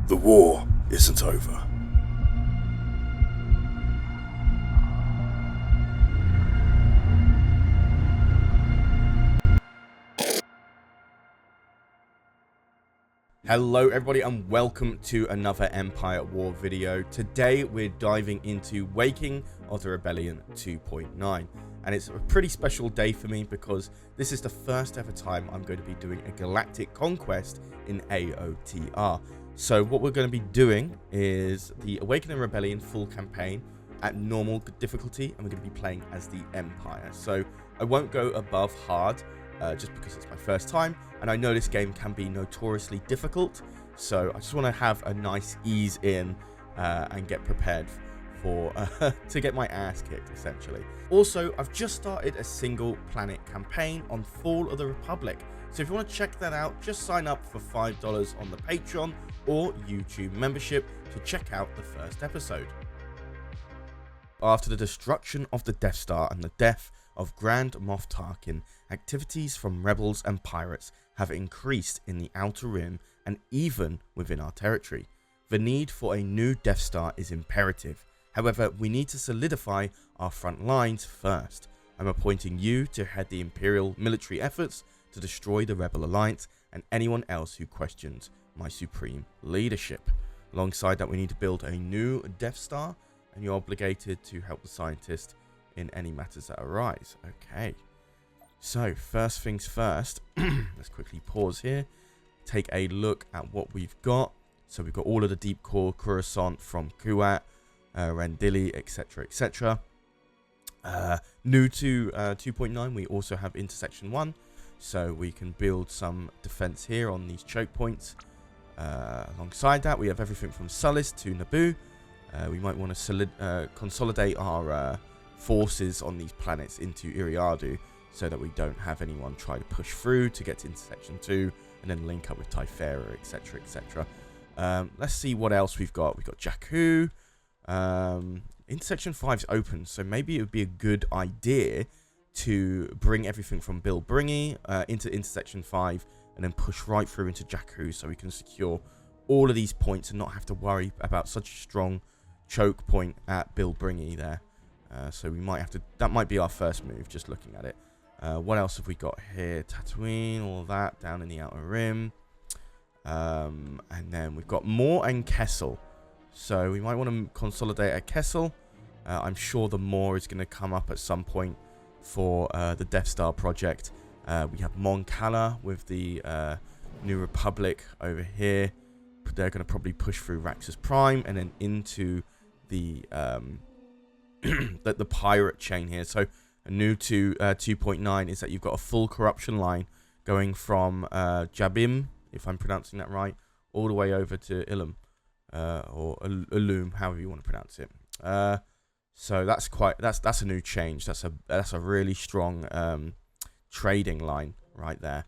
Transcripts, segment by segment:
The war isn't over. Hello everybody and welcome to another Empire War video. Today we're diving into Waking of the Rebellion 2.9, and it's a pretty special day for me because this is the first ever time I'm going to be doing a galactic conquest in AOTR. So what we're going to be doing is the Awakening Rebellion full campaign at normal difficulty, and we're going to be playing as the Empire. So I won't go above hard, just because it's my first time, and I know this game can be notoriously difficult, so I just want to have a nice ease in and get prepared for to get my ass kicked, essentially. Also, I've just started a single planet campaign on Fall of the Republic, so if you want to check that out, just sign up for $5 on the Patreon or YouTube membership to check out the first episode. After the destruction of the Death Star and the death of Grand Moff Tarkin, activities from rebels and pirates have increased in the Outer Rim and even within our territory. The need for a new Death Star is imperative. However, we need to solidify our front lines first. I'm appointing you to head the Imperial military efforts to destroy the Rebel Alliance and anyone else who questions my supreme leadership. Alongside that, we need to build a new Death Star, and you're obligated to help the scientist in any matters that arise. Okay, so first things first, let's quickly pause here, take a look at what we've got. So we've got all of the deep core Coruscant from Kuat, Rendili, etc, etc. New to 2.9, we also have intersection 1, so we can build some defense here on these choke points. Alongside that, we have everything from Sulis to Naboo. We might want to consolidate our forces on these planets into Iriadu so that we don't have anyone try to push through to get to intersection 2 and then link up with Typhera, etc, etc. Let's see what else we've got. We've got Jakku. Intersection 5 is open, so maybe it would be a good idea to bring everything from Bilbringi into intersection 5 and then push right through into Jakku so we can secure all of these points and not have to worry about such a strong choke point at Bilbringi there. So we might have to, that might be our first move, just looking at it. What else have we got here? Tatooine, all that down in the Outer Rim. And then we've got Maw and Kessel. So we might want to consolidate at Kessel. I'm sure the Maw is going to come up at some point for the Death Star project. We have Mon Cala with the New Republic over here. They're going to probably push through Raxus Prime and then into the the pirate chain here. So a new to 2.9 is that you've got a full corruption line going from Jabim, if I'm pronouncing that right, all the way over to Ilum, or Ilum, however you want to pronounce it. So that's a new change. That's a really strong trading line right there.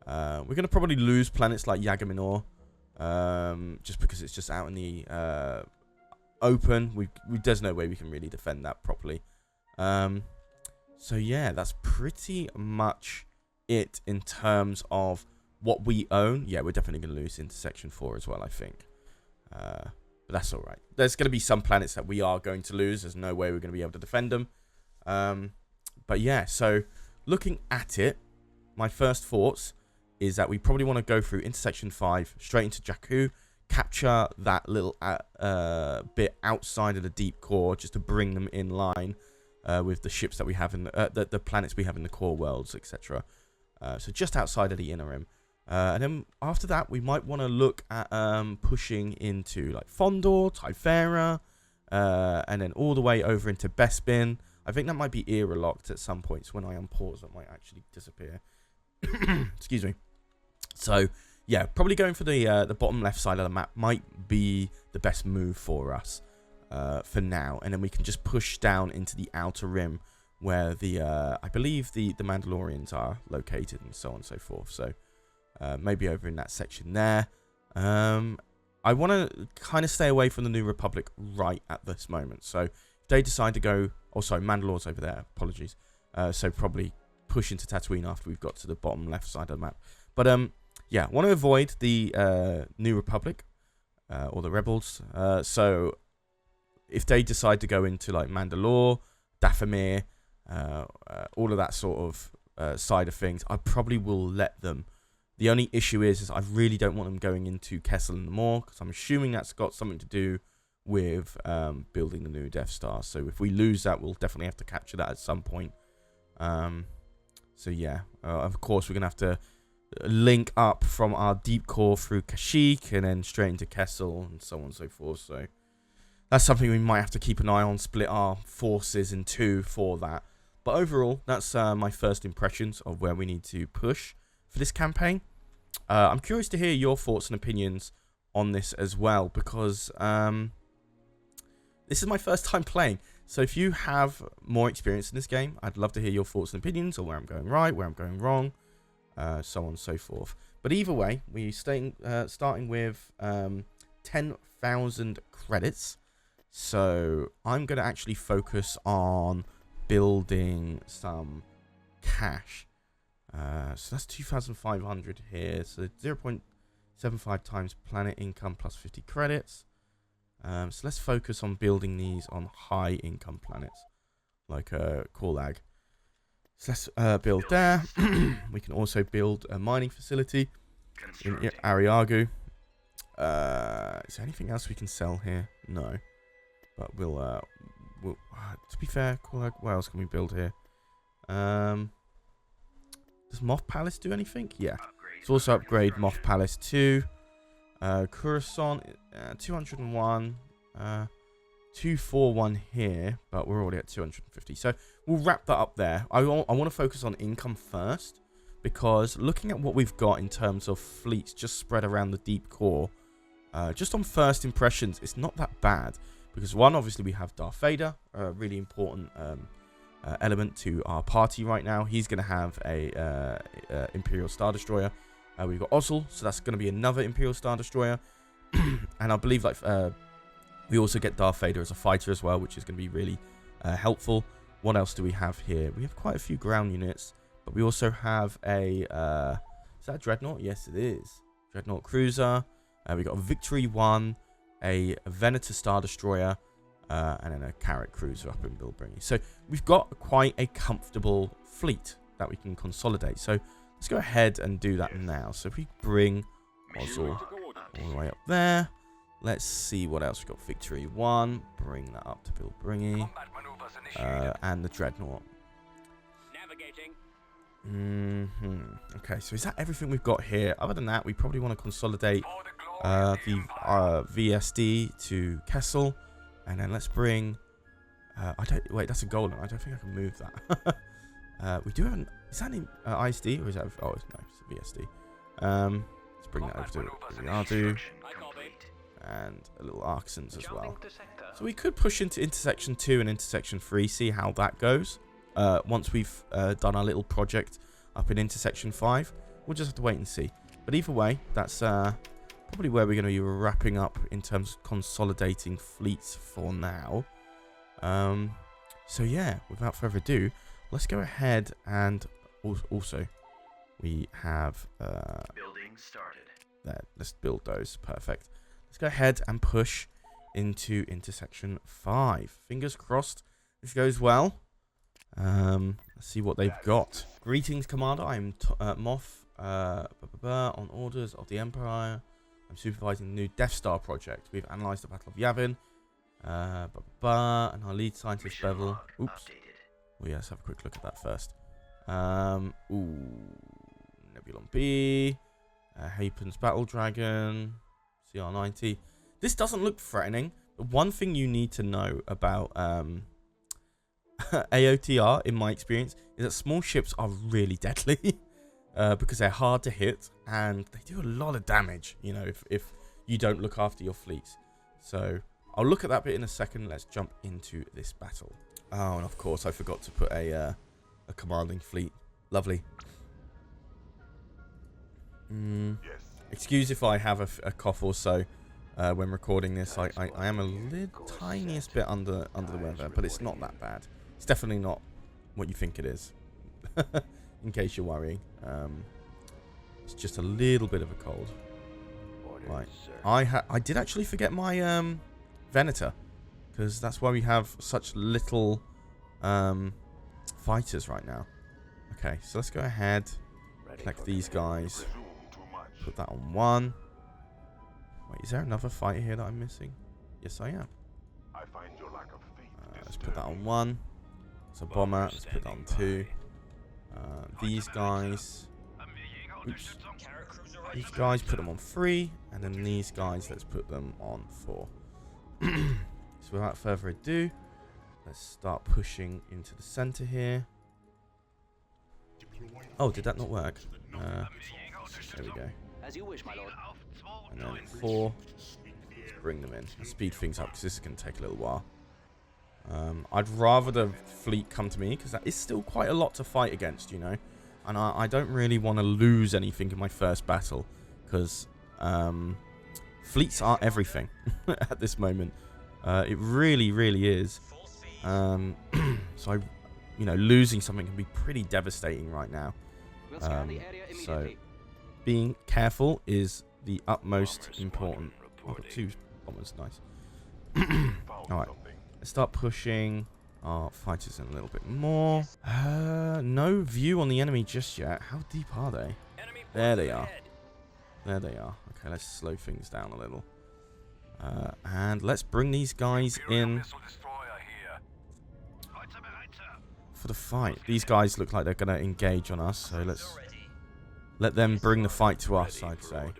We're going to probably lose planets like Yagaminor, just because it's just out in the open. There's no way we can really defend that properly. So yeah, that's pretty much it in terms of what we own. Yeah, we're definitely going to lose into section 4 as well, I think. But that's all right. There's going to be some planets that we are going to lose. There's no way we're going to be able to defend them. But yeah, so looking at it, my first thoughts is that we probably want to go through intersection 5 straight into Jakku, capture that little bit outside of the deep core just to bring them in line with the ships that we have in the planets we have in the core worlds, etc. So just outside of the inner rim. And then after that, we might want to look at pushing into like Fondor, Typhera, and then all the way over into Bespin. I think that might be era locked at some points. When I unpause, that might actually disappear. Excuse me. So yeah, probably going for the bottom left side of the map might be the best move for us for now, and then we can just push down into the Outer Rim where the I believe the Mandalorians are located and so on and so forth. So maybe over in that section there. I want to kind of stay away from the New Republic right at this moment. So if they decide to go, oh sorry, Mandalore's over there, apologies. So probably push into Tatooine after we've got to the bottom left side of the map. But yeah, want to avoid the New Republic. or the rebels. So if they decide to go into like Mandalore, Dathomir, all of that sort of side of things, I probably will let them. The only issue is I really don't want them going into Kessel and more, because I'm assuming that's got something to do with building the new Death Star. So if we lose that, we'll definitely have to capture that at some point. So yeah, of course we're gonna have to link up from our deep core through Kashyyyk and then straight into Kessel and so on and so forth. So that's something we might have to keep an eye on, split our forces in two for that. But overall, that's my first impressions of where we need to push for this campaign. I'm curious to hear your thoughts and opinions on this as well, because this is my first time playing. So if you have more experience in this game, I'd love to hear your thoughts and opinions on where I'm going right, where I'm going wrong, so on and so forth. But either way, we're starting with 10,000 credits. So I'm going to actually focus on building some cash. So that's 2,500 here. So 0.75 times planet income plus 50 credits. So let's focus on building these on high income planets, like Korlag. So let's build there. We can also build a mining facility in Ariagu. Is there anything else we can sell here? No. But we'll to be fair, Korlag, what else can we build here? Does Moth Palace do anything? Yeah. Let's also upgrade Moth Palace too. Coruscant, 201. 241 here, but we're already at 250. So we'll wrap that up there. I want to focus on income first, because looking at what we've got in terms of fleets just spread around the deep core, just on first impressions, it's not that bad. Because one, obviously we have Darth Vader, a really important element to our party right now. He's going to have a Imperial Star Destroyer. We've got Ozzel, so that's going to be another Imperial Star Destroyer. And I believe like we also get Darth Vader as a fighter as well, which is going to be really helpful. What else do we have here? We have quite a few ground units, but we also have a is that a Dreadnought? Yes, it is. Dreadnought Cruiser. We've got a Victory 1, a Venator Star Destroyer, and then a Carrot Cruiser up in Bilbringy. So we've got quite a comfortable fleet that we can consolidate. So let's go ahead and do that now. So if we bring Ozzel all the way up there, let's see what else we've got. Victory 1, bring that up to Bilbringy, and the Dreadnought. Okay, so is that everything we've got here? Other than that, we probably want to consolidate the VSD to Kessel, and then let's bring wait, that's a golem. I don't think I can move that. We do have an, is that an ISD or is that, oh no, it's a VSD. Let's bring that over to Riadu, and a little Arcsons as well. So we could push into intersection 2 and intersection 3, see how that goes. Once we've done our little project up in intersection 5, we'll just have to wait and see. But either way, that's probably where we're going to be wrapping up in terms of consolidating fleets for now. So yeah, without further ado, let's go ahead and also we have building started. There, let's build those. Perfect. Let's go ahead and push into intersection 5. Fingers crossed this goes well. Let's see what they've got. Greetings, Commander. I'm Moth. On orders of the Empire, I'm supervising the new Death Star project. We've analysed the Battle of Yavin. And our lead scientist, Bevel. Oops. Well, yeah, let's have a quick look at that first. Nebulon B. Hapen's Battle Dragon. CR90. This doesn't look threatening. One thing you need to know about AOTR, in my experience, is that small ships are really deadly. Because they're hard to hit and they do a lot of damage, you know, if you don't look after your fleets. So I'll look at that bit in a second. Let's jump into this battle. Oh, and of course I forgot to put a commanding fleet. Lovely. Excuse if I have a cough or so when recording this. I am a tiniest bit under the weather, but it's not that bad. It's definitely not what you think it is. In case you're worrying, it's just a little bit of a cold. Right. I did actually forget my Venator, because that's why we have such little fighters right now. Okay, so let's go ahead, collect these guys, put that on 1. Wait, is there another fighter here that I'm missing? Yes, I am. Let's put that on 1. It's a bomber. Let's put that on 2. These guys. Oops. These guys, put them on 3. And then these guys, let's put them on 4. So without further ado, let's start pushing into the center here. Oh, did that not work? There we go. As you wish, my lord. And then 4. Let's bring them in. Let's speed things up because this is going to take a little while. I'd rather the fleet come to me because that is still quite a lot to fight against, you know. And I don't really want to lose anything in my first battle because fleets are everything at this moment. It really, really is. So, you know, losing something can be pretty devastating right now. So being careful is the utmost important. Oh, I've got 2 bombers, nice. Alright, let's start pushing our fighters in a little bit more. No view on the enemy just yet. How deep are they? There they are. There they are. Okay, let's slow things down a little. And let's bring these guys in for the fight. These guys look like they're going to engage on us, so let's let them bring the fight to us, I'd say.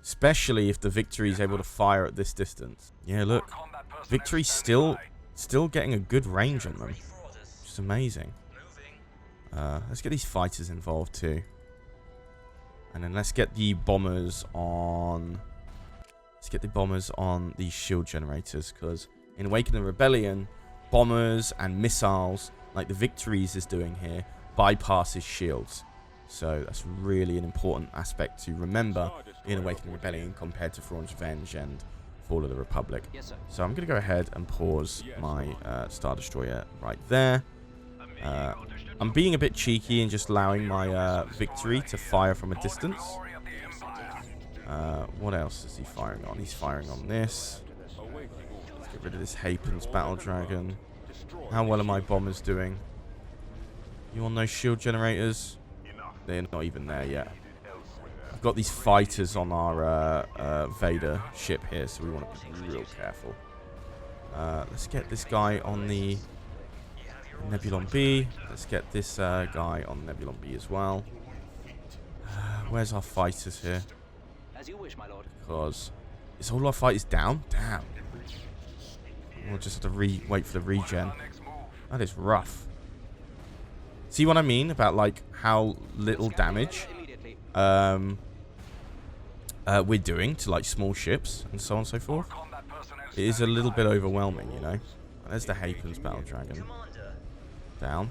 Especially if the Victory is able to fire at this distance. Yeah, look. Victory's still getting a good range on them. Which is amazing. Let's get these fighters involved too. And then let's get the bombers on... Let's get the bombers on these shield generators, because in Awakening the Rebellion, bombers and missiles, like the Victories is doing here, bypasses shields. So that's really an important aspect to remember in Awakening Rebellion compared to Thrawn's Revenge and Fall of the Republic. Yes, sir. So I'm going to go ahead and pause my Star Destroyer right there. I'm being a bit cheeky and just allowing my Victory to fire from a distance. What else is he firing on? He's firing on this. Let's get rid of this Hapen's Battle Dragon. How well are my bombers doing? You on those shield generators? They're not even there yet. I've got these fighters on our Vader ship here, so we want to be real careful. Let's get this guy on the Nebulon B. Let's get this guy on Nebulon B as well. Where's our fighters here? As you wish, my lord. Because is all our fighters down? Damn. We'll just have to wait for the regen. That is rough. See what I mean about like how little damage we're doing to like small ships and so on and so forth? It is a little bit overwhelming, you know. There's the Hapen's Battle Dragon. Down.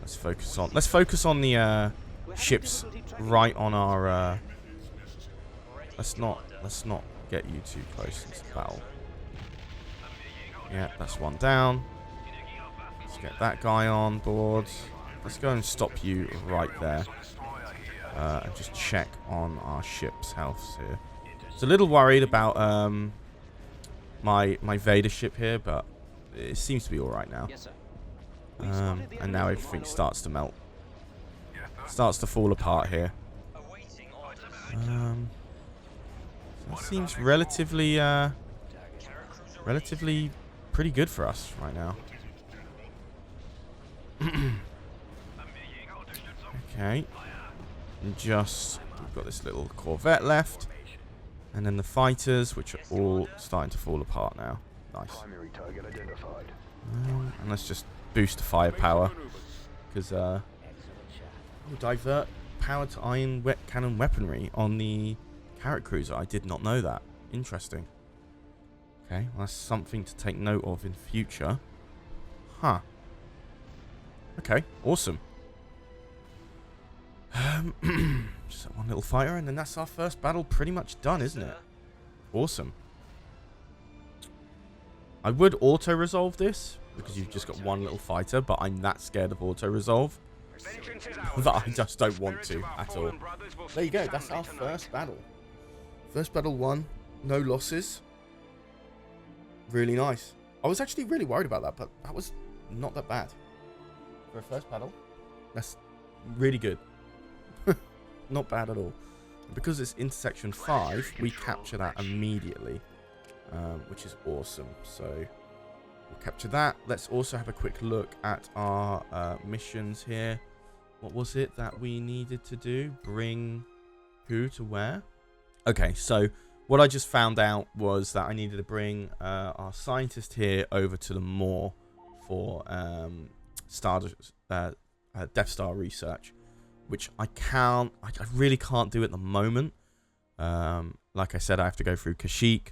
Let's focus on the ships right on our let's not get you too close into the battle. Yeah, that's one down. Let's get that guy on board. Let's go and stop you right there. And just check on our ship's health here. I was a little worried about my Vader ship here, but it seems to be alright now. Yes, sir. And now everything starts to melt. Starts to fall apart here. That seems relatively pretty good for us right now. Okay. And just we've got this little Corvette left. And then the fighters, which are all starting to fall apart now. Nice. And let's just boost the firepower. Because we'll divert power to iron cannon weaponry on the Carrot Cruiser. I did not know that. Interesting. Okay, well, that's something to take note of in future. Huh. Okay, awesome. Just that one little fighter, and then that's our first battle pretty much done, isn't it? Awesome. I would auto-resolve this, because you've just got one little fighter, but I'm that scared of auto-resolve that I just don't want to at all. There you go, that's our first battle. First battle won. No losses. Really nice. I was actually really worried about that, but that was not that bad. For a first battle, that's really good. Not bad at all. Because it's intersection 5, we capture that immediately, which is awesome. So we'll capture that. Let's also have a quick look at our missions here. What was it that we needed to do? Bring who to where? Okay, so what I just found out was that I needed to bring our scientist here over to the Moor for Death Star research, which I really can't do at the moment. Like I said, I have to go through Kashyyyk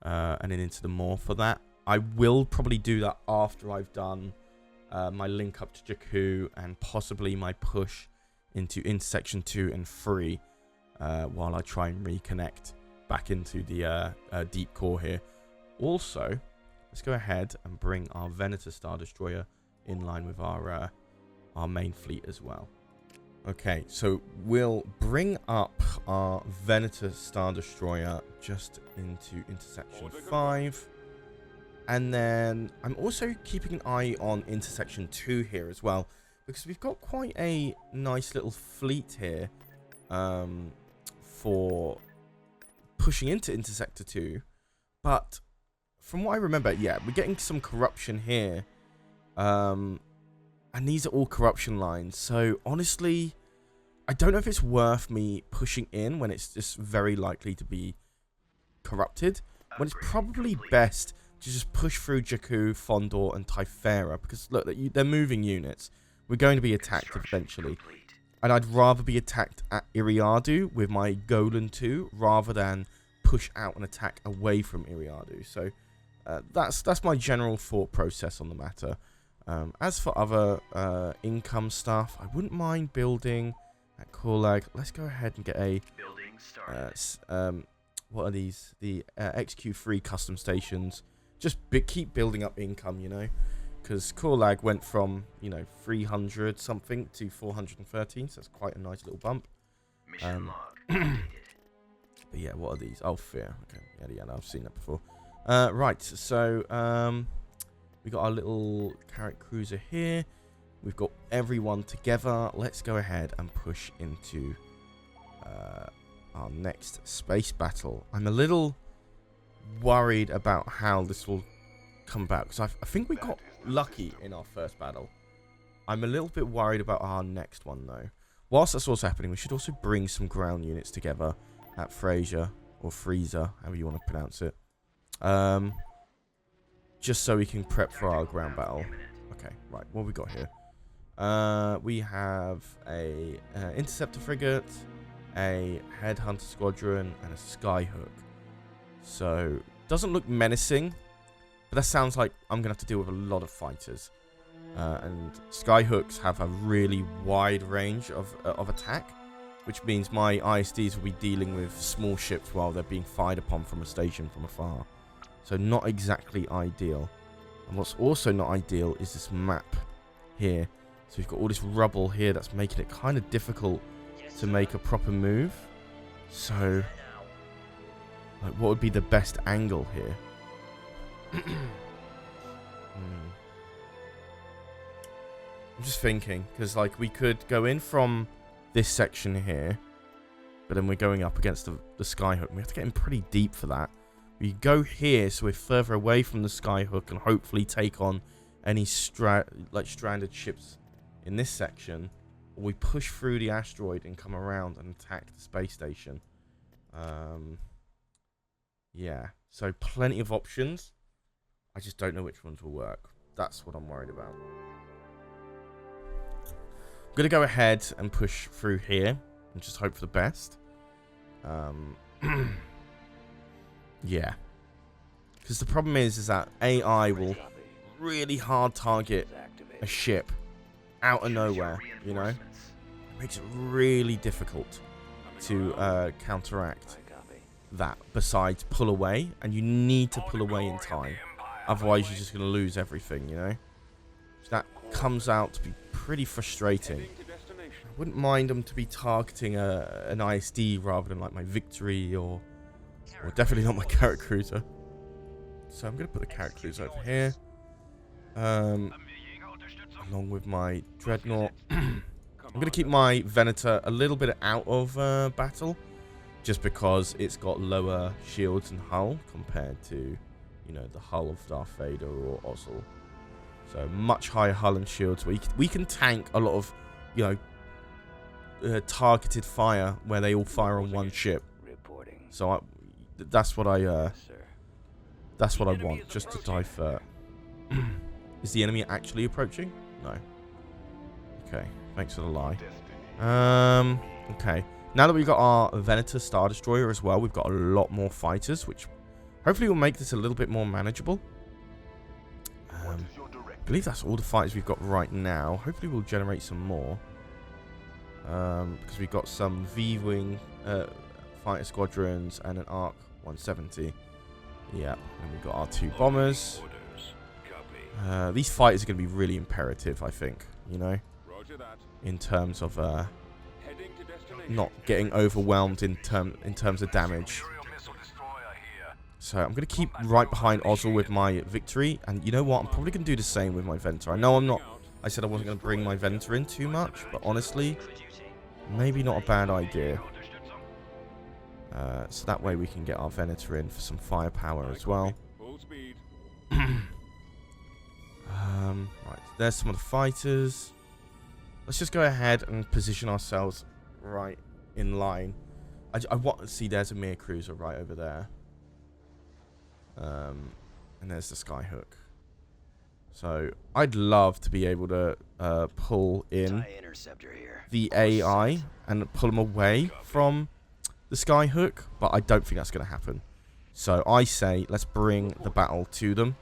and then into the Moor for that. I will probably do that after I've done my link up to Jakku and possibly my push into intersection 2 and 3 while I try and reconnect back into the deep core here. Also, let's go ahead and bring our Venator Star Destroyer in line with our main fleet as well. Okay, so we'll bring up our Venator Star Destroyer just into intersection 5. And then I'm also keeping an eye on intersection 2 here as well, because we've got quite a nice little fleet here for pushing into intersector 2. But from what I remember, yeah, we're getting some corruption here. And these are all corruption lines. So honestly, I don't know if it's worth me pushing in when it's just very likely to be corrupted. When it's probably best to just push through Jakku, Fondor, and Typhera. Because look, they're moving units. We're going to be attacked eventually. And I'd rather be attacked at Iriadu with my Golan 2 rather than push out and attack away from Iriadu. So that's my general thought process on the matter. As for other income stuff, I wouldn't mind building at Korlag. Let's go ahead and get a what are these? The XQ3 custom stations. Just keep building up income, you know, because Korlag went from 300 something to 413, so that's quite a nice little bump. But yeah, what are these? Oh, Fear. Okay, yeah, I've seen that before. Right, so we got our little carrot cruiser here. We've got everyone together. Let's go ahead and push into our next space battle. I'm a little worried about how this will come about, because I think we got lucky in our first battle. I'm a little bit worried about our next one, though. Whilst that's also happening, we should also bring some ground units together at Fraser, or Freezer, however you want to pronounce it. Just so we can prep for our ground battle. Okay, right, what have we got here? We have a interceptor frigate, a headhunter squadron, and a skyhook. So, doesn't look menacing, but that sounds like I'm gonna have to deal with a lot of fighters. And skyhooks have a really wide range of attack, which means my ISDs will be dealing with small ships while they're being fired upon from a station from afar. So not exactly ideal. And what's also not ideal is this map here. So we've got all this rubble here that's making it kind of difficult to make a proper move. So, like, what would be the best angle here? I'm just thinking, because like we could go in from this section here, but then we're going up against the skyhook. We have to get in pretty deep for that. We go here, so we're further away from the skyhook and hopefully take on any stranded ships in this section. Or we push through the asteroid and come around and attack the space station. Yeah, so plenty of options. I just don't know which ones will work. That's what I'm worried about. I'm going to go ahead and push through here and just hope for the best. Yeah. Because the problem is that AI will really hard target a ship out of nowhere, you know? It makes it really difficult to counteract that, besides pull away. And you need to pull away in time. Otherwise, you're just going to lose everything, you know? So that comes out to be pretty frustrating. I wouldn't mind them to be targeting an ISD rather than like my Victory or Well, definitely not my carrot cruiser. So I'm going to put the carrot cruiser over here. Along with my dreadnought. I'm going to keep my Venator a little bit out of battle. Just because it's got lower shields and hull compared to, you know, the hull of Darth Vader or Ozzel. So much higher hull and shields. We can tank a lot of, you know, targeted fire where they all fire on one ship. So that's what I want. Just to divert. Is the enemy actually approaching? No. Okay. Thanks for the lie. Okay. Now that we've got our Venator Star Destroyer as well, we've got a lot more fighters, which hopefully will make this a little bit more manageable. I believe that's all the fighters we've got right now. Hopefully we'll generate some more. Because we've got some V-Wing fighter squadrons and an ARC 170. Yeah, and we've got our 2 bombers. These fighters are going to be really imperative, I think, you know, in terms of not getting overwhelmed in terms of damage. So I'm going to keep right behind Ozzel with my victory. And you know what? I'm probably going to do the same with my Venator. I know I'm not... I said I wasn't going to bring my Venator in too much. But honestly, maybe not a bad idea. So that way we can get our Venator in for some firepower as well. Right, there's some of the fighters. Let's just go ahead and position ourselves right in line. I want to see there's a Mir cruiser right over there. And there's the Skyhook. So I'd love to be able to pull in the AI and pull them away from the Skyhook, but I don't think that's going to happen. So I say let's bring the battle to them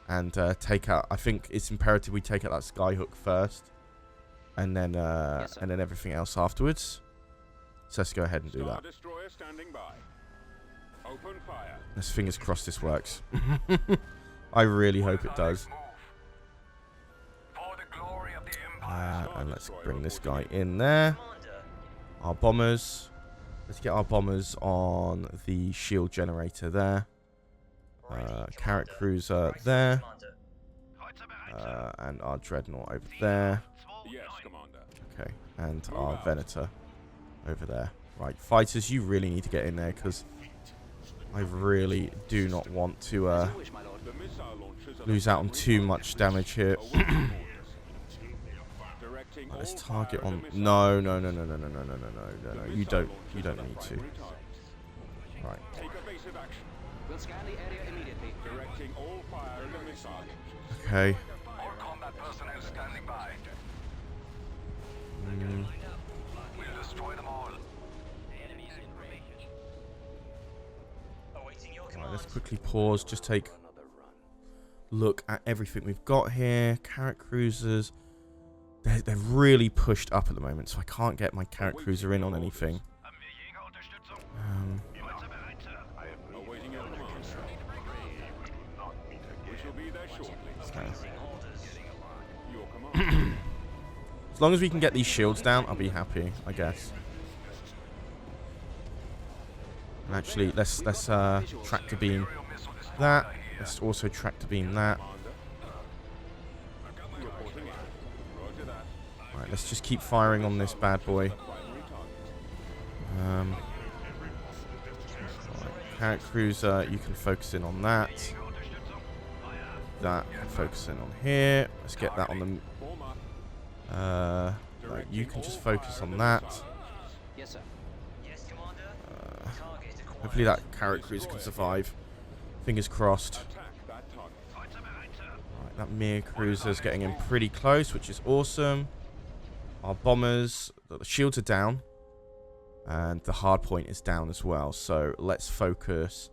and take out. I think it's imperative we take out that Skyhook first, and then everything else afterwards. So let's go ahead and do that. Let's fingers crossed this works. I really hope it does. And let's bring this guy in there. Our bombers. Let's get our bombers on the shield generator there. Carrot cruiser there. And our dreadnought over there. Okay, and our Venator over there. Right, fighters, you really need to get in there because I really do not want to lose out on too much damage here. Right, let's target on. No. You don't need to. Right. Okay. Right, let's quickly pause. Just take a look at everything we've got here. Carrot cruisers. They're really pushed up at the moment, so I can't get my carrot cruiser in on anything. As long as we can get these shields down, I'll be happy, I guess. And actually, let's tractor beam that. Let's also tractor beam that. Right, let's just keep firing on this bad boy. Right, carrot cruiser, you can focus in on that. That can focus in on here. Let's get that on the. Right, you can just focus on that. Hopefully that carrot cruiser can survive. Fingers crossed. Right, that Mir cruiser's getting in pretty close, which is awesome. Our bombers, the shields are down, and the hard point is down as well. So let's focus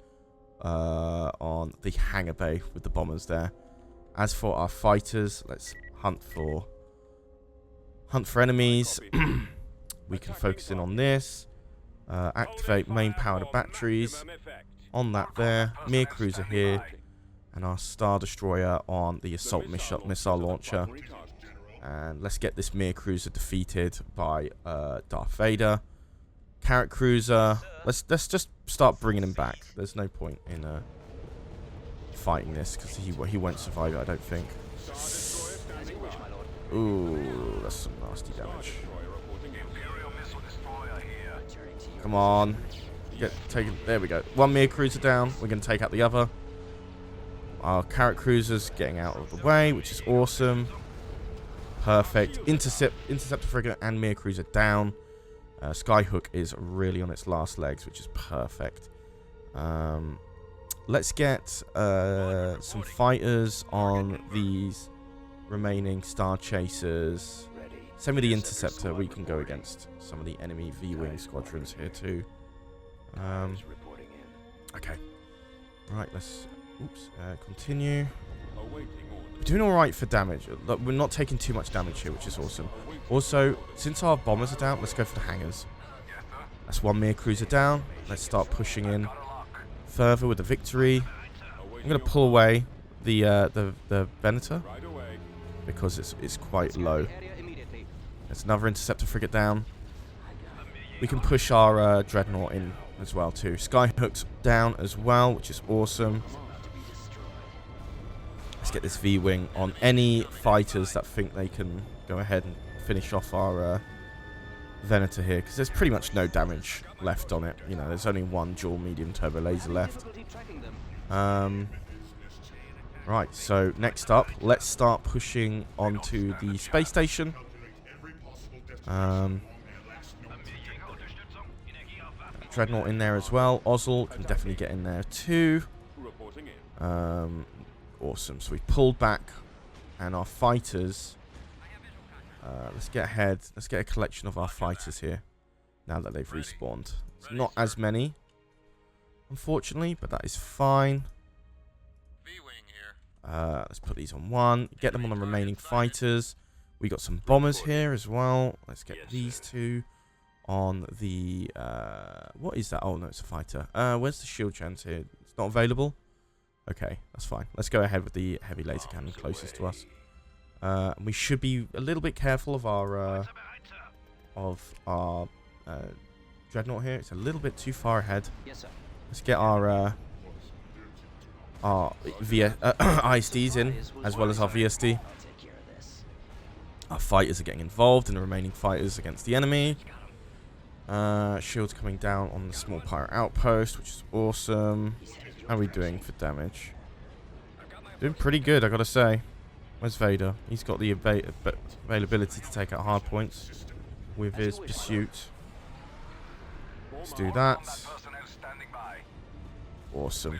on the hangar bay with the bombers there. As for our fighters, let's hunt for enemies. We can focus in on this. Activate main power to batteries on that there. Mir cruiser here, and our Star Destroyer on the assault missile launcher. And let's get this Mir cruiser defeated by Darth Vader. Carrot cruiser Let's just start bringing him back. There's no point in fighting this because he won't survive it, I don't think. As you wish, my lord. Ooh, that's some nasty damage. Returning to you. Come on. There we go. One Mir cruiser down. We're going to take out the other. Our carrot cruiser's getting out of the way, which is awesome. Perfect. Interceptor frigate and Mir cruiser down. Skyhook is really on its last legs, which is perfect. Let's get some fighters on these remaining Star Chasers. Same with the Interceptor. We can go against some of the enemy V-Wing squadrons here too. Okay. Right, let's continue. We're doing alright for damage. Look, we're not taking too much damage here, which is awesome. Also, since our bombers are down, let's go for the hangars. That's one Mir cruiser down. Let's start pushing in further with the victory. I'm going to pull away the Venator because it's quite low. There's another Interceptor frigate down. We can push our Dreadnought in as well too. Skyhook's down as well, which is awesome. Let's get this V-Wing on any fighters that think they can go ahead and finish off our Venator here, because there's pretty much no damage left on it. You know, there's only one dual medium turbo laser left. Right, so next up, let's start pushing onto the space station. Dreadnought in there as well. Ozzel can definitely get in there too. Awesome. So we pulled back, and our fighters. Let's get ahead. Let's get a collection of our fighters here. Now that they've respawned, it's not as many, unfortunately, but that is fine. Let's put these on one. Get them on the remaining fighters. We got some bombers here as well. Let's get these two on the. What is that? Oh no, it's a fighter. Where's the shield chance here? It's not available. Okay, that's fine. Let's go ahead with the heavy laser cannon closest to us. We should be a little bit careful of our Dreadnought here. It's a little bit too far ahead. Yes, sir. Let's get our ISDs in, as well as our VSD. I'll take care of this. Our fighters are getting involved in the remaining fighters against the enemy. Shields coming down on the small pirate outpost, which is awesome. How are we doing for damage? Doing pretty good, I gotta say. Where's Vader? He's got the availability to take out hard points with his pursuit. Let's do that. Awesome.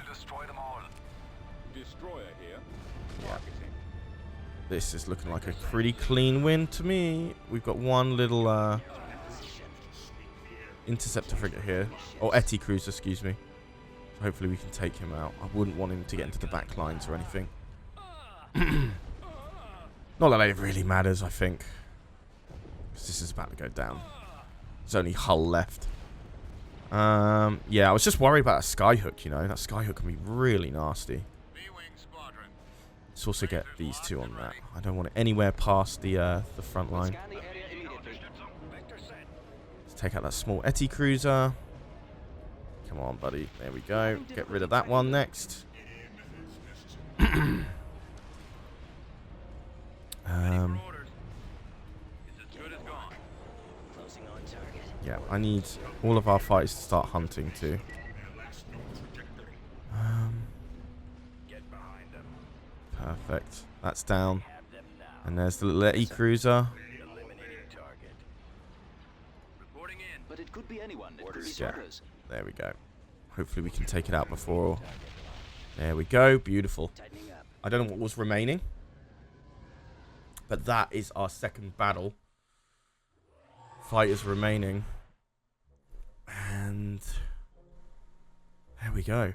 Yeah. This is looking like a pretty clean win to me. We've got one little Interceptor frigate here. Or Etty cruiser, excuse me. Hopefully we can take him out. I wouldn't want him to get into the back lines or anything. Not that it really matters, I think. Because this is about to go down. There's only hull left. Yeah, I was just worried about that Skyhook, you know. That Skyhook can be really nasty. Let's also get these two on that. I don't want it anywhere past the front line. Let's take out that small Etty cruiser. Come on, buddy. There we go. Get rid of that one next. Yeah, I need all of our fighters to start hunting too. Perfect. That's down. And there's the little Etty cruiser. But it could be anyone. It could be Yeah. soldiers. There we go. Hopefully we can take it out before. There we go. Beautiful. Tightening up. I don't know what was remaining, but that is our second battle. Fighters remaining. And there we go.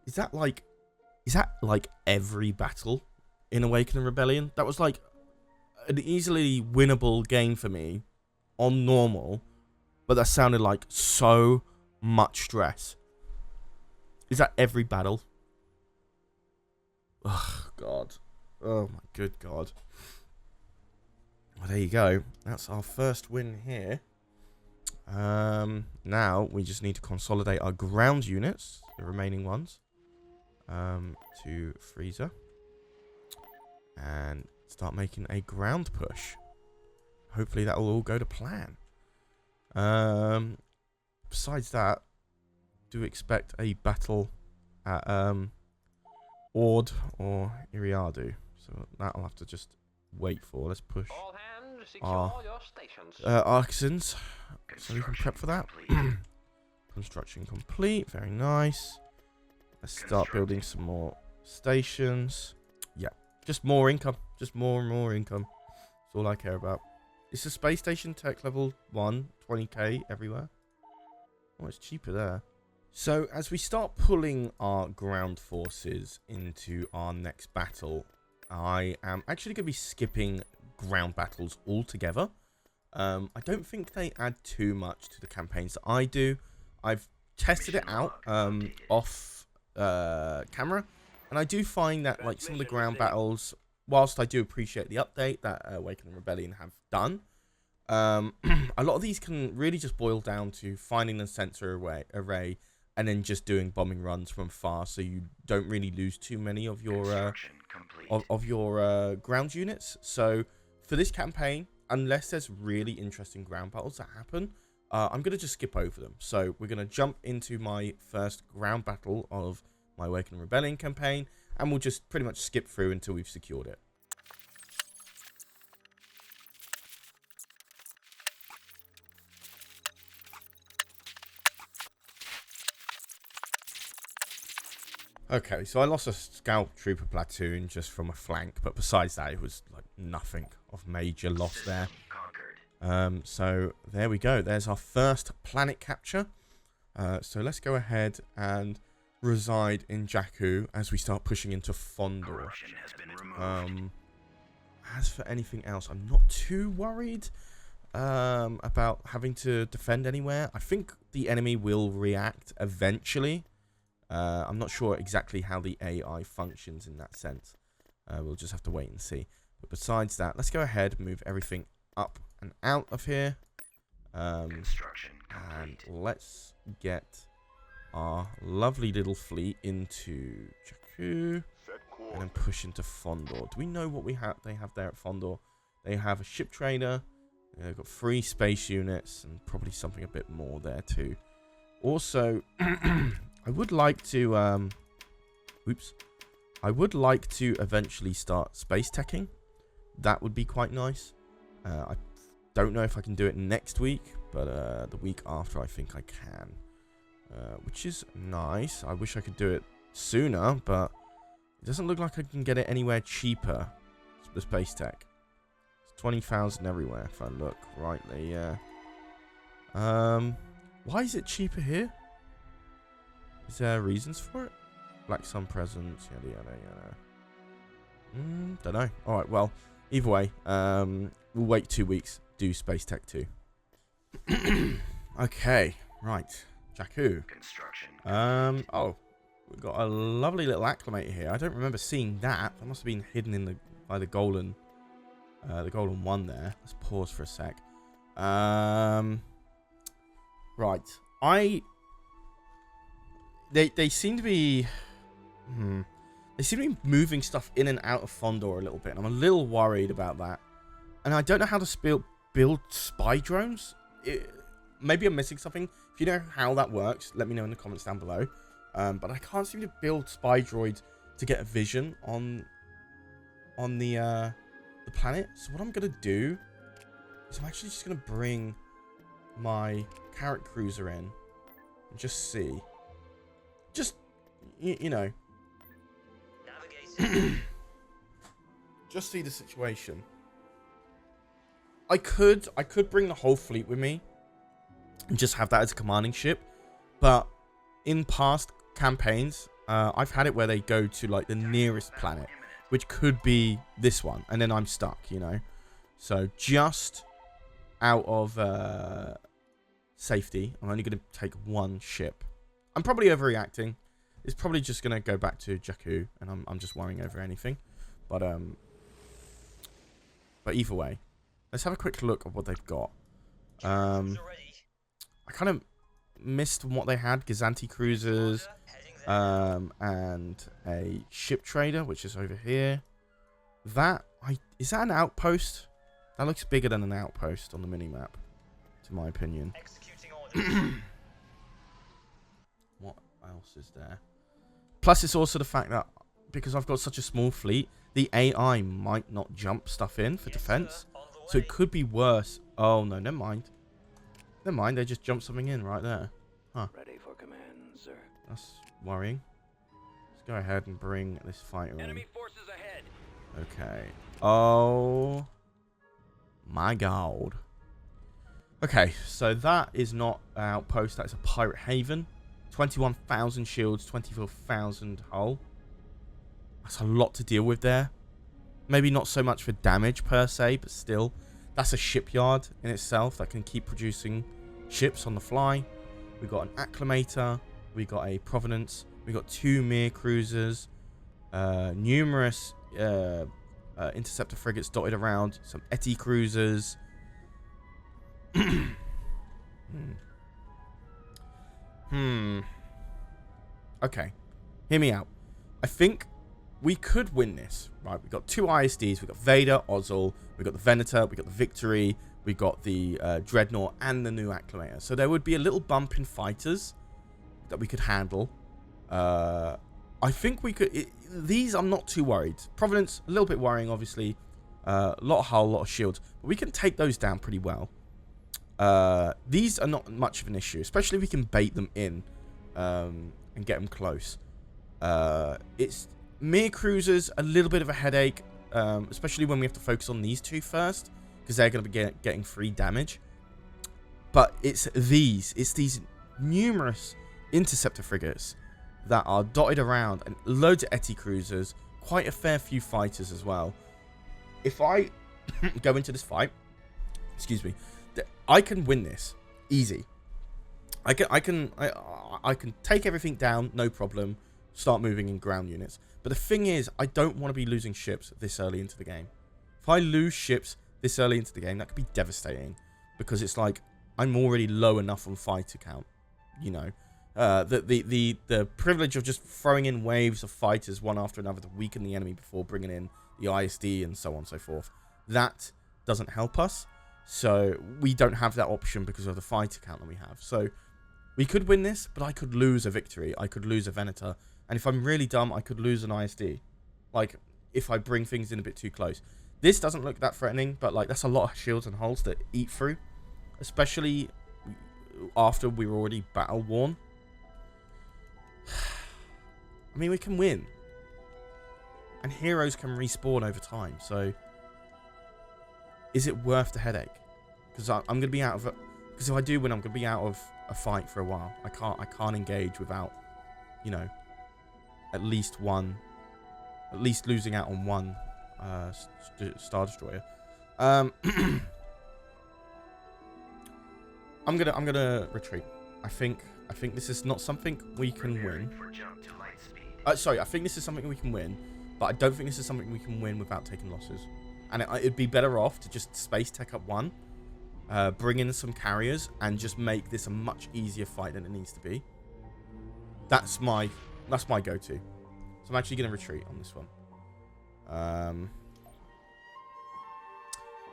Is that like every battle in Awakening Rebellion? That was like an easily winnable game for me on normal, but that sounded like so much stress. Is that every battle? Oh, God. Oh, my good God. Well, there you go. That's our first win here. Now we just need to consolidate our ground units, the remaining ones, to freezer, and start making a ground push. Hopefully that will all go to plan. Besides that, do expect a battle at Ord or Iriadu. So that I'll have to just wait for. Let's push All hands, our secure your stations. artisans so we can prep for that. Construction complete. Very nice. Let's start building some more stations. Yeah, just more income. Just more and more income. That's all I care about. It's a space station tech level 1, 20k everywhere. Oh, it's cheaper there. So as we start pulling our ground forces into our next battle, I am actually going to be skipping ground battles altogether. I don't think they add too much to the campaigns that I do. I've tested it out off camera, and I do find that like some of the ground battles, whilst I do appreciate the update that Awakening Rebellion have done, a lot of these can really just boil down to finding the sensor array and then just doing bombing runs from far, so you don't really lose too many of your ground units. So for this campaign, unless there's really interesting ground battles that happen, I'm going to just skip over them. So we're going to jump into my first ground battle of my Awakening Rebellion campaign, and we'll just pretty much skip through until we've secured it. Okay, so I lost a scout trooper platoon just from a flank, but besides that, it was like nothing of major loss there. So there we go. There's our first planet capture. So let's go ahead and reside in Jakku as we start pushing into Fondor. As for anything else, I'm not too worried about having to defend anywhere. I think the enemy will react eventually. I'm not sure exactly how the AI functions in that sense. We'll just have to wait and see. But besides that, let's go ahead and move everything up and out of here. And let's get our lovely little fleet into Jakku and then push into Fondor. Do we know what they have there at Fondor? They have a ship trader. They've got 3 space units and probably something a bit more there too. Also, I would like to I would like to eventually start space teching. That would be quite nice. I don't know if I can do it next week, but the week after I think I can, which is nice. I wish I could do it sooner, but it doesn't look like I can get it anywhere cheaper. The space tech, it's 20,000 everywhere if I look rightly. Yeah. Why is it cheaper here? Is there reasons for it? Black Sun presents, yada yada yada. Don't know. Alright, well, either way, we'll wait 2 weeks, do Space Tech 2. Okay, right. Jakku. Oh, we've got a lovely little acclimator here. I don't remember seeing that. That must have been hidden in by the golden one there. Let's pause for a sec. Right. They seem to be they seem to be moving stuff in and out of Fondor a little bit, and I'm a little worried about that. And I don't know how to build spy drones. Maybe I'm missing something. If you know how that works, let me know in the comments down below. But I can't seem to build spy droids to get a vision on the planet. So what I'm gonna do is I'm actually just gonna bring my carrot cruiser in and just see. Just, you know, just see the situation. I could bring the whole fleet with me and just have that as a commanding ship, but in past campaigns, I've had it where they go to like the nearest planet, which could be this one, and then I'm stuck, you know. So just out of safety, I'm only going to take 1 ship. I'm probably overreacting. It's probably just going to go back to Jakku, and I'm just worrying over anything. But either way, let's have a quick look at what they've got. I kind of missed what they had. Gazanti cruisers, and a ship trader, which is over here. Is that an outpost? That looks bigger than an outpost on the minimap, to my opinion. What else is there? Plus, it's also the fact that because I've got such a small fleet, the AI might not jump stuff in for defense. So it could be worse. Oh, no, never mind. Never mind, they just jumped something in right there. Huh. Ready for command, sir. That's worrying. Let's go ahead and bring this fighter in. Enemy forces ahead. Okay. Oh my god. Okay, so that is not an outpost. That's a pirate haven. 21,000 shields, 24,000 hull. That's a lot to deal with there. Maybe not so much for damage per se, but still. That's a shipyard in itself that can keep producing ships on the fly. We've got an acclimator. We got a provenance. We got 2 Mir cruisers. Numerous interceptor frigates dotted around. Some Etty cruisers. Okay. Hear me out. I think we could win this. Right, we've got 2 ISDs. We've got Vader, Ozzel. We've got the Venator. We've got the Victory. We've got the Dreadnought and the new Acclimator. So there would be a little bump in fighters that we could handle. I think we could... these, I'm not too worried. Providence, a little bit worrying, obviously. A lot of hull, a lot of shields. But we can take those down pretty well. These are not much of an issue, especially if we can bait them in and get them close. It's Mir cruisers, a little bit of a headache, especially when we have to focus on these 2 first, because they're going to be getting free damage. But it's these numerous interceptor frigates that are dotted around, and loads of Etty cruisers, quite a fair few fighters as well. If I go into this fight, excuse me, I can win this easy. I can take everything down, no problem. Start moving in ground units. But the thing is, I don't want to be losing ships this early into the game. If I lose ships this early into the game, that could be devastating, because it's like I'm already low enough on fighter count. You know, the privilege of just throwing in waves of fighters one after another to weaken the enemy before bringing in the ISD and so on and so forth. That doesn't help us. So we don't have that option because of the fighter count that we have. So we could win this, but I could lose a Victory. I could lose a Venator. And if I'm really dumb, I could lose an ISD. Like, if I bring things in a bit too close. This doesn't look that threatening, but like that's a lot of shields and hulls to eat through. Especially after we were already battle worn. I mean, we can win. And heroes can respawn over time, so... is it worth the headache? Because I'm going to be out of... because if I do win, I'm going to be out of a fight for a while. I can't engage without, you know, at least losing out on one Star Destroyer. I'm gonna retreat. I think this is not something we can win. Sorry, I think this is something we can win, but I don't think this is something we can win without taking losses. And it'd be better off to just space tech up 1, bring in some carriers, and just make this a much easier fight than it needs to be. That's my go-to. So I'm actually going to retreat on this one.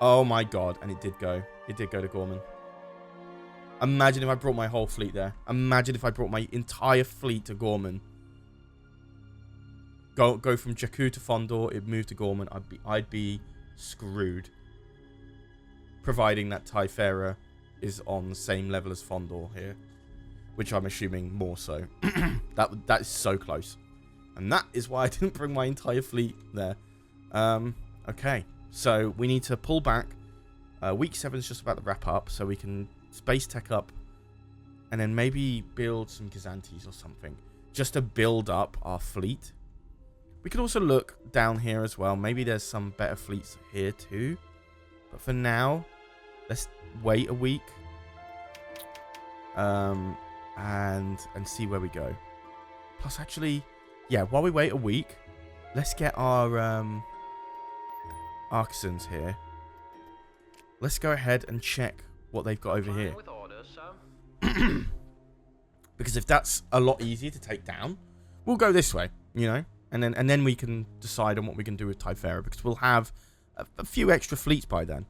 Oh my god, and it did go. It did go to Gorman. Imagine if I brought my whole fleet there. Imagine if I brought my entire fleet to Gorman. Go from Jakku to Fondor, it moved to Gorman. I'd be screwed. Providing that Typhera is on the same level as Fondor here, which I'm assuming more so. that is so close, and that is why I didn't bring my entire fleet there. Okay, so we need to pull back. Week 7 is just about to wrap up, so we can space tech up, and then maybe build some Gazantes or something, just to build up our fleet. We could also look down here as well. Maybe there's some better fleets here too. But for now, let's wait a week. And see where we go. Plus, actually, yeah, while we wait a week, let's get our artisans here. Let's go ahead and check what they've got over here. Because if that's a lot easier to take down, we'll go this way, you know? And then we can decide on what we can do with Typhera, because we'll have a few extra fleets by then.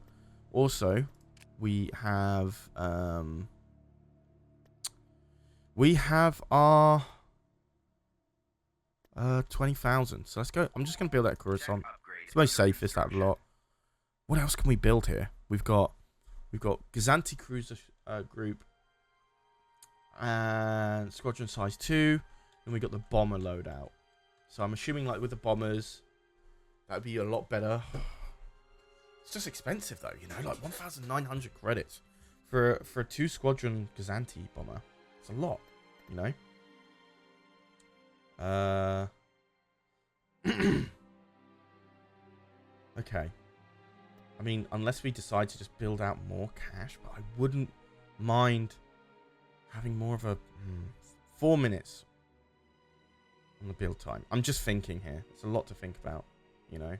Also, we have our 20,000. So let's go. I'm just going to build that Coruscant. It's the most safest out of the lot. What else can we build here? We've got Gazanti Cruiser Group and Squadron Size 2. And we got the bomber loadout. So I'm assuming, like, with the bombers, that would be a lot better. It's just expensive, though, you know, like 1,900 credits for a 2-squadron Gazanti bomber. It's a lot, you know. Okay. I mean, unless we decide to just build out more cash, but I wouldn't mind having more of a 4 minutes on the build time. I'm just thinking here. It's a lot to think about, you know.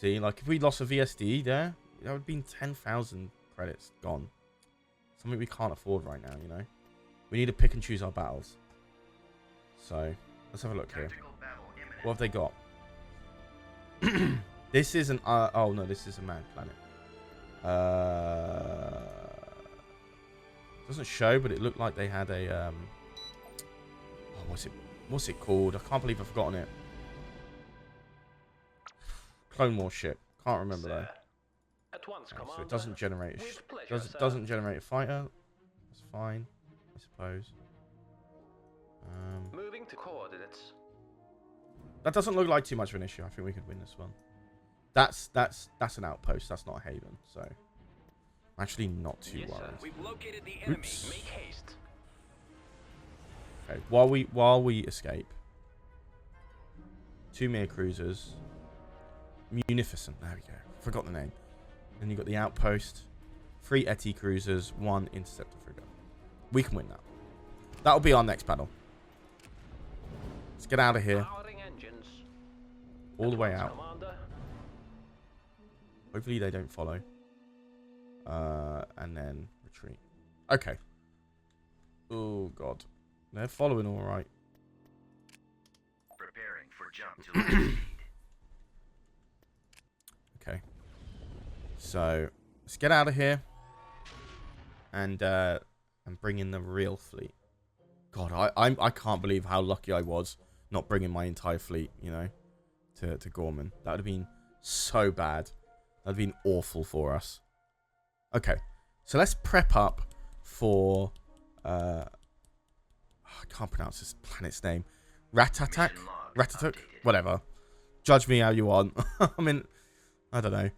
See, like if we lost a VSD there, that would have been 10,000 credits gone. Something we can't afford right now, you know. We need to pick and choose our battles. So, let's have a look here. What have they got? This is an... oh, no, this is a manned planet. Doesn't show, but it looked like they had a... oh, what's it called? I can't believe I've forgotten it. Clone War ship. Can't remember though. At once, Okay, so it doesn't generate doesn't generate a fighter. That's fine, I suppose. Moving to coordinates. That doesn't look like too much of an issue. I think we could win this one. That's an outpost. That's not a haven. So I'm actually not too worried. We've located the enemy. Oops. Make haste. Okay, while we escape, 2 Mir cruisers, Munificent. There we go. Forgot the name. Then you got the outpost, 3 ETI cruisers, 1 interceptor frigate. We can win that. That'll be our next battle. Let's get out of here. Engines. All the way out. Commander. Hopefully they don't follow. And then retreat. Okay. Oh god. They're following all right. Preparing for jump to light speed. Okay. So let's get out of here and bring in the real fleet. God, I can't believe how lucky I was not bringing my entire fleet, you know, to Gorman. That would have been so bad. That would have been awful for us. Okay, so let's prep up for I can't pronounce this planet's name. Ratatak? Ratatuk? Whatever. Judge me how you want. I mean, I don't know.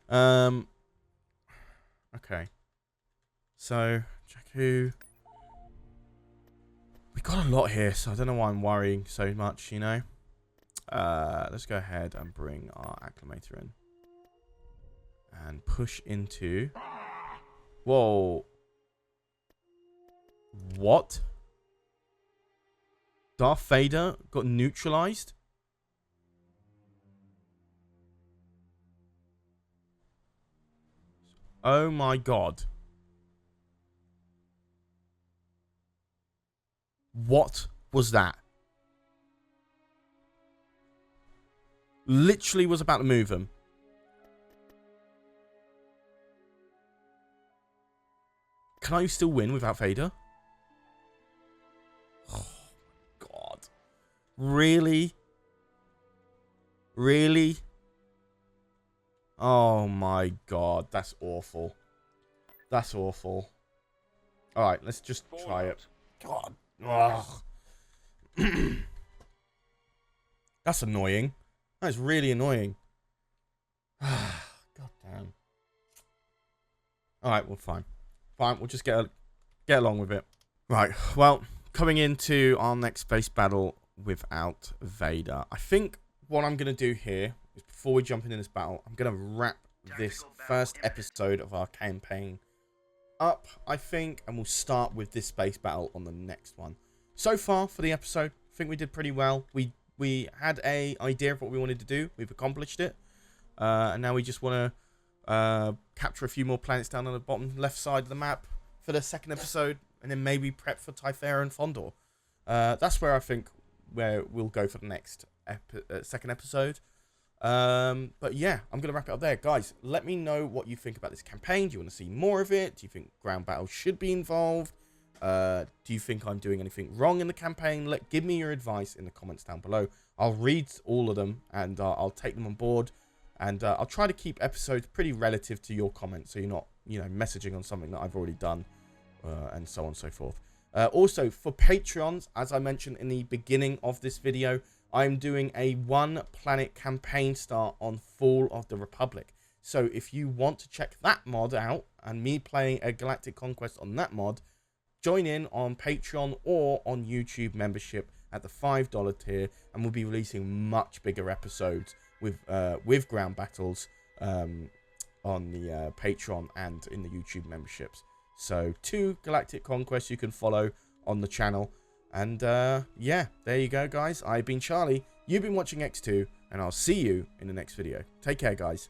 Okay. So, Jakku. We got a lot here, so I don't know why I'm worrying so much, you know. Let's go ahead and bring our acclimator in. And push into... Whoa. What? Darth Vader got neutralized? Oh my god. What was that? Literally was about to move him. Can I still win without Vader? Oh my god. Really? Really? Oh my god, that's awful. That's awful. Alright, let's just try it. God. Ugh. That's annoying. That is really annoying. God damn. Alright, well, fine. Fine, we'll just get along with it. Right, well, coming into our next base battle without Vader. I think what I'm going to do here is, before we jump into this battle, I'm going to wrap this first episode of our campaign up, I think, and we'll start with this space battle on the next one. So far for the episode, I think we did pretty well. We had a idea of what we wanted to do. We've accomplished it, and now we just want to capture a few more planets down on the bottom left side of the map. for the second episode, and then maybe prep for Typhera and Fondor. That's where I think where we'll go for the next second episode. But yeah, I'm going to wrap it up there. Guys, let me know what you think about this campaign. Do you want to see more of it? Do you think ground battles should be involved? Do you think I'm doing anything wrong in the campaign? Give me your advice in the comments down below. I'll read all of them, and I'll take them on board. And I'll try to keep episodes pretty relative to your comments, so you're not, messaging on something that I've already done, and so on and so forth. Also, for Patreons, as I mentioned in the beginning of this video, I'm doing a 1-planet campaign start on Fall of the Republic. So if you want to check that mod out, and me playing a Galactic Conquest on that mod, join in on Patreon or on YouTube membership at the $5 tier, and we'll be releasing much bigger episodes with ground battles on the Patreon and in the YouTube memberships. So 2 Galactic Conquests you can follow on the channel. And yeah, there you go, guys. I've been Charlie, you've been watching EcksToo, and I'll see you in the next video. Take care, guys.